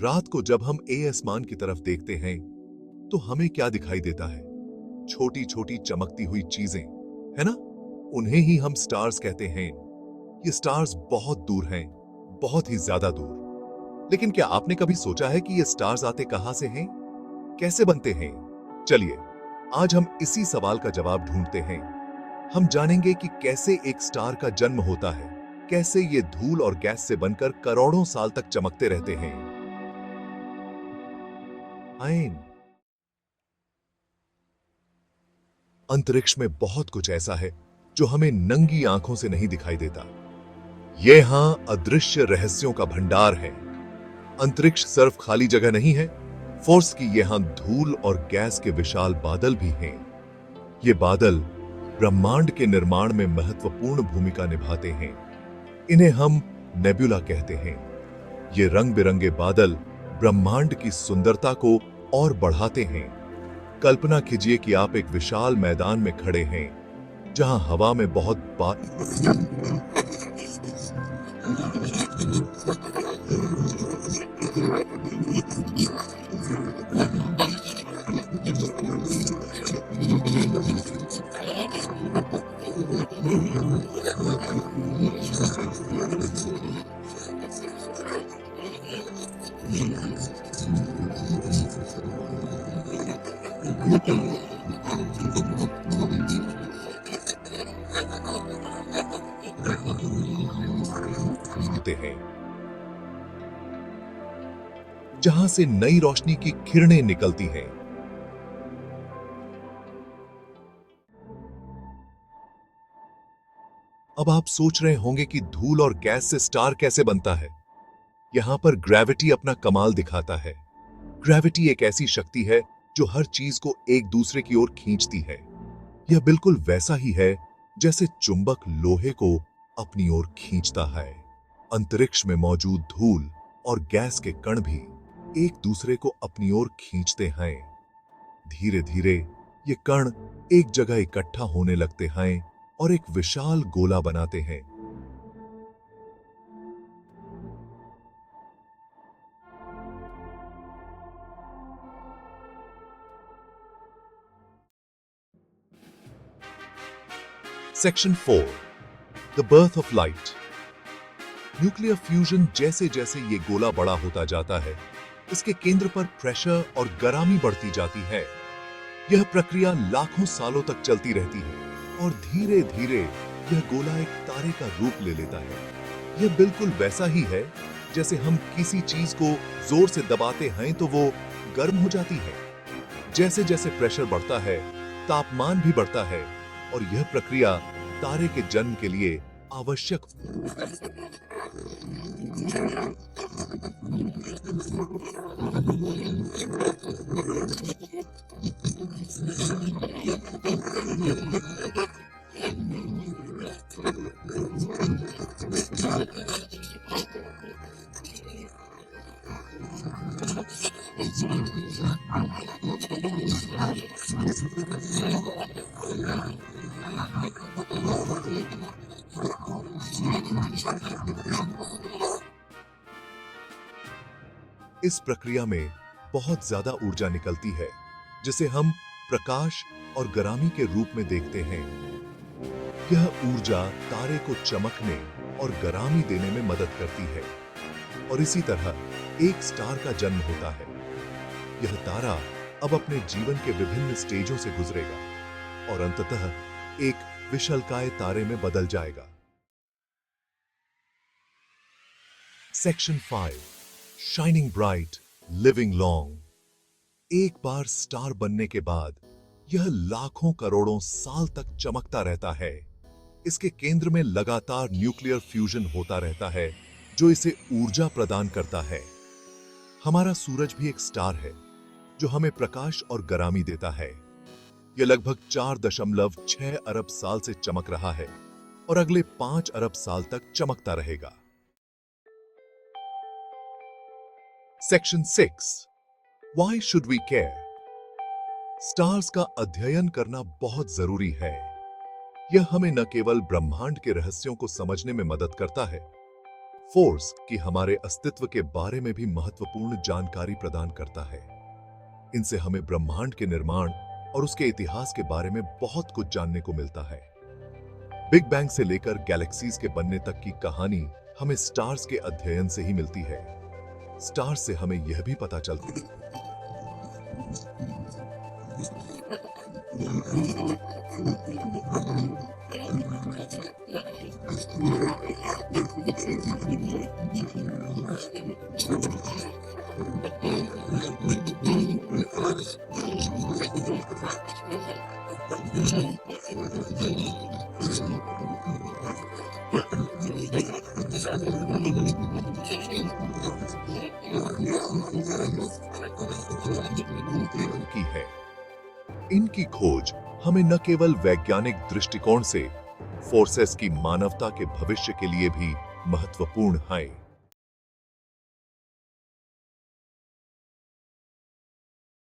रात को जब हम आसमान की तरफ देखते हैं तो हमें क्या दिखाई देता है? छोटी छोटी चमकती हुई चीजें, है ना? उन्हें ही हम स्टार्स कहते हैं। ये स्टार्स बहुत दूर हैं, बहुत ही ज्यादा दूर। लेकिन क्या आपने कभी सोचा है कि ये स्टार्स आते कहां से हैं? कैसे बनते हैं? चलिए, आज हम इसी सवाल का जवाब ढूंढते हैं। हम जानेंगे कि कैसे एक स्टार का जन्म होता है, कैसे ये धूल और गैस से बनकर करोड़ों साल तक चमकते रहते हैं। आइन अंतरिक्ष में बहुत कुछ ऐसा है जो हमें नंगी आंखों से नहीं दिखाई देता। ये यहां अदृश्य रहस्यों का भंडार है। अंतरिक्ष सिर्फ खाली जगह नहीं है, फोर्स की यहां धूल और गैस के विशाल बादल भी हैं। ये बादल ब्रह्मांड के निर्माण में महत्वपूर्ण भूमिका निभाते हैं। इन्हें हम नेबुला कहते हैं। ये रंग बिरंगे बादल ब्रह्मांड की सुंदरता को और बढ़ाते हैं। कल्पना कीजिए कि आप एक विशाल मैदान में खड़े हैं जहां हवा में बहुत होते हैं, जहां से नई रोशनी की किरणें निकलती हैं। अब आप सोच रहे होंगे कि धूल और गैस से स्टार कैसे बनता है। यहां पर ग्रेविटी अपना कमाल दिखाता है। ग्रेविटी एक ऐसी शक्ति है जो हर चीज को एक दूसरे की ओर खींचती है। यह बिल्कुल वैसा ही है जैसे चुंबक लोहे को अपनी ओर खींचता है। अंतरिक्ष में मौजूद धूल और गैस के कण भी एक दूसरे को अपनी ओर खींचते हैं। धीरे धीरे ये कण एक जगह इकट्ठा होने लगते हैं और एक विशाल गोला बनाते हैं। Section 4, the birth of light. Nuclear fusion जैसे जैसे ये गोला बड़ा होता जाता है, इसके केंद्र पर प्रेशर और गर्मी बढ़ती जाती है। यह प्रक्रिया लाखों सालों तक चलती रहती है और धीरे धीरे यह गोला एक तारे का रूप ले लेता है। यह बिल्कुल वैसा ही है जैसे हम किसी चीज को जोर से दबाते हैं तो वो गर्म हो जाती है। जैसे जैसे प्रेशर बढ़ता है, तापमान भी बढ़ता है और यह प्रक्रिया तारे के जन्म के लिए आवश्यक इस प्रक्रिया में बहुत ज्यादा ऊर्जा निकलती है, जिसे हम प्रकाश और गर्मी के रूप में देखते हैं। यह ऊर्जा तारे को चमकने और गर्मी देने में मदद करती है और इसी तरह एक स्टार का जन्म होता है। यह तारा अब अपने जीवन के विभिन्न स्टेजों से गुजरेगा और अंततः एक विशालकाय तारे में बदल जाएगा। Section 5, shining bright, living long. एक बार स्टार बनने के बाद यह लाखों करोड़ों साल तक चमकता रहता है। इसके केंद्र में लगातार न्यूक्लियर फ्यूजन होता रहता है जो इसे ऊर्जा प्रदान करता है। हमारा सूरज भी एक स्टार है जो हमें प्रकाश और गर्मी देता है। यह लगभग 4.6 अरब साल से चमक रहा है और अगले 5 अरब साल तक चमकता रहेगा। Section 6, Why should we care? Stars का अध्ययन करना बहुत जरूरी है। यह हमें न केवल ब्रह्मांड के रहस्यों को समझने में मदद करता है, फोर्स की हमारे अस्तित्व के बारे में भी महत्वपूर्ण जानकारी प्रदान करता है। इनसे हमें ब्रह्मांड के निर्माण और उसके इतिहास के बारे में बहुत कुछ जानने को मिलता है। बिग बैंग से लेकर गैलेक्सीज के बनने तक की कहानी हमें स्टार्स के अध्ययन से ही मिलती है। स्टार्स से हमें यह भी पता चलता है की है। इनकी खोज हमें न केवल वैज्ञानिक दृष्टिकोण से फोर्सेस की मानवता के भविष्य के लिए भी महत्वपूर्ण है।